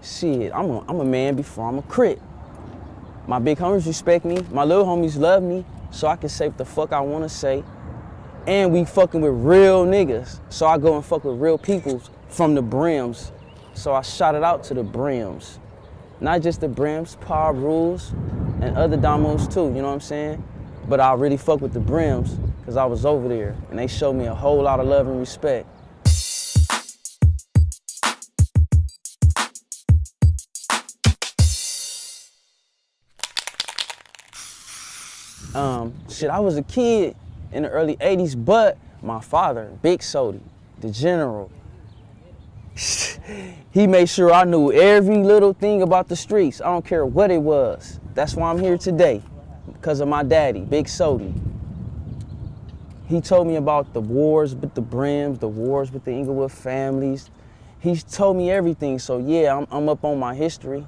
shit, I'm a man before I'm a Crip. My big homies respect me, my little homies love me, so I can say what the fuck I wanna say. And we fucking with real niggas, so I go and fuck with real people from the Brims. So I shout it out to the Brims. Not just the Brims, Power Rules, and other domos too, you know what I'm saying? But I really fuck with the Brims, cause I was over there, and they showed me a whole lot of love and respect. Shit, I was a kid in the early 80s, but my father, Big Sodi, the general, he made sure I knew every little thing about the streets. I don't care what it was. That's why I'm here today, because of my daddy, Big Sodi. He told me about the wars with the Brims, the wars with the Inglewood families. He told me everything, so yeah, I'm up on my history.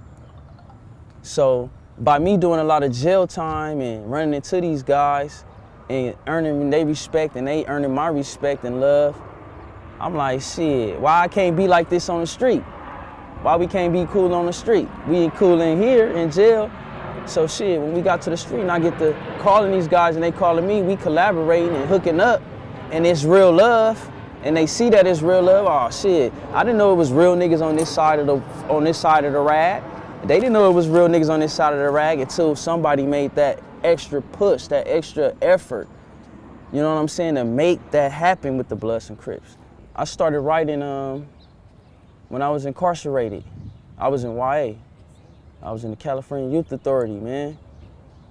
So by me doing a lot of jail time and running into these guys and earning their respect and they earning my respect and love, I'm like, shit, why I can't be like this on the street? Why we can't be cool on the street? We ain't cool in here, in jail. So shit, when we got to the street and I get to calling these guys and they calling me, we collaborating and hooking up, and it's real love, and they see that it's real love. Oh shit, I didn't know it was real niggas on this side of the rag. They didn't know it was real niggas on this side of the rag until somebody made that extra push, that extra effort. You know what I'm saying? To make that happen with the Bloods and Crips. I started writing when I was incarcerated. I was in YA. I was in the California Youth Authority, man.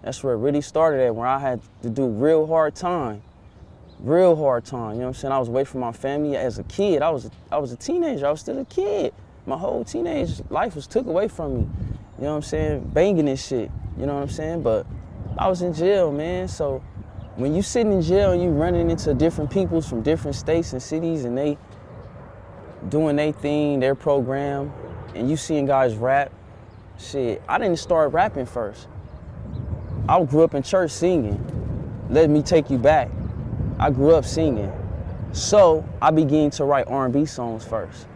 That's where it really started at, where I had to do real hard time. Real hard time, you know what I'm saying? I was away from my family as a kid. I was a teenager, I was still a kid. My whole teenage life was took away from me. You know what I'm saying? Banging and shit, you know what I'm saying? But I was in jail, man. So when you sitting in jail and you running into different peoples from different states and cities and they doing their thing, their program, and you seeing guys rap, shit, I didn't start rapping first. I grew up in church singing. Let me take you back. I grew up singing. So I began to write R&B songs first.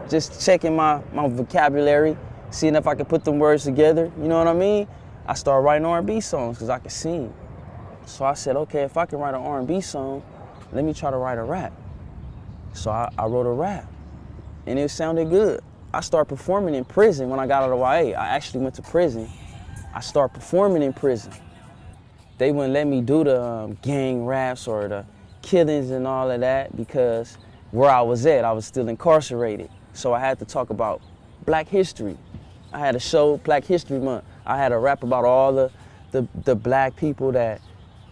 Just checking my vocabulary, seeing if I could put them words together, you know what I mean? I started writing R&B songs because I could sing. So I said, okay, if I can write an R&B song, let me try to write a rap. So I wrote a rap, and it sounded good. I started performing in prison when I got out of YA. I actually went to prison. I started performing in prison. They wouldn't let me do the gang raps or the killings and all of that because where I was at, I was still incarcerated. So I had to talk about Black history. I had a show, Black History Month. I had a rap about all the Black people that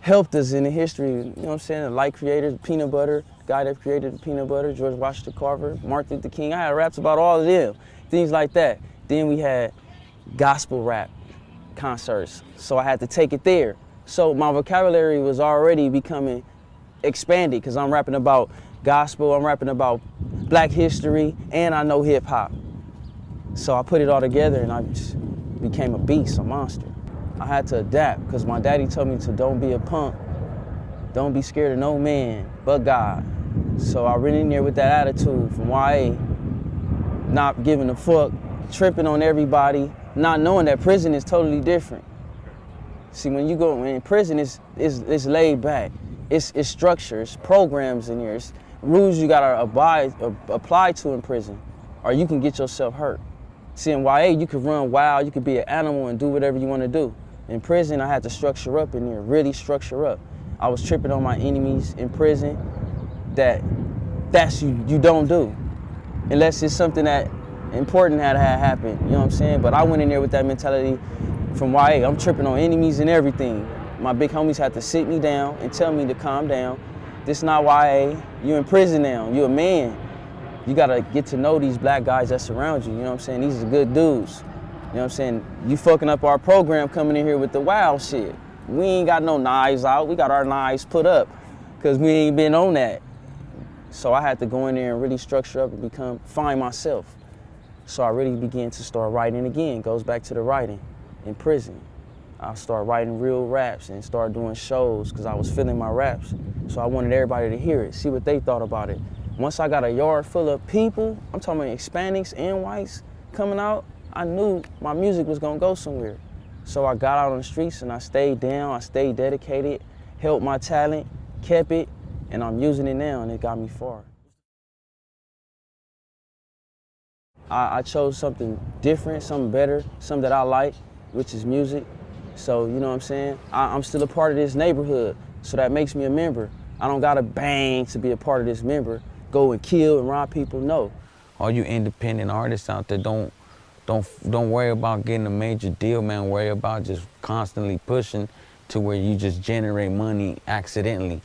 helped us in the history, you know what I'm saying? The light creators, peanut butter, the guy that created the peanut butter, George Washington Carver, Martin Luther King. I had raps about all of them, things like that. Then we had gospel rap concerts, so I had to take it there. So my vocabulary was already becoming expanded because I'm rapping about gospel, I'm rapping about Black history, and I know hip hop. So I put it all together and I just became a beast, a monster. I had to adapt because my daddy told me to don't be a punk, don't be scared of no man but God. So I went in there with that attitude from YA, not giving a fuck, tripping on everybody, not knowing that prison is totally different. See, when you go in prison, it's laid back. It's structure, it's programs in here, it's rules you gotta apply to in prison, or you can get yourself hurt. See, in YA, you could run wild, you could be an animal and do whatever you wanna do. In prison, I had to structure up in there, really structure up. I was tripping on my enemies in prison that's you don't do, unless it's something that important had happened, you know what I'm saying? But I went in there with that mentality from YA. I'm tripping on enemies and everything. My big homies had to sit me down and tell me to calm down. This not YA, you in prison now, you a man. You gotta get to know these Black guys that surround you, you know what I'm saying? These are good dudes, you know what I'm saying? You fucking up our program coming in here with the wild shit. We ain't got no knives out, we got our knives put up, cause we ain't been on that. So I had to go in there and really structure up and find myself. So I really began to start writing again, goes back to the writing in prison. I started writing real raps and started doing shows because I was feeling my raps. So I wanted everybody to hear it, see what they thought about it. Once I got a yard full of people, I'm talking about Hispanics and whites coming out, I knew my music was gonna go somewhere. So I got out on the streets and I stayed down, I stayed dedicated, held my talent, kept it, and I'm using it now and it got me far. I chose something different, something better, something that I like, which is music. So, you know what I'm saying? I'm still a part of this neighborhood, so that makes me a member. I don't gotta bang to be a part of this member, go and kill and rob people, no. All you independent artists out there, don't worry about getting a major deal, man. Worry about just constantly pushing to where you just generate money accidentally.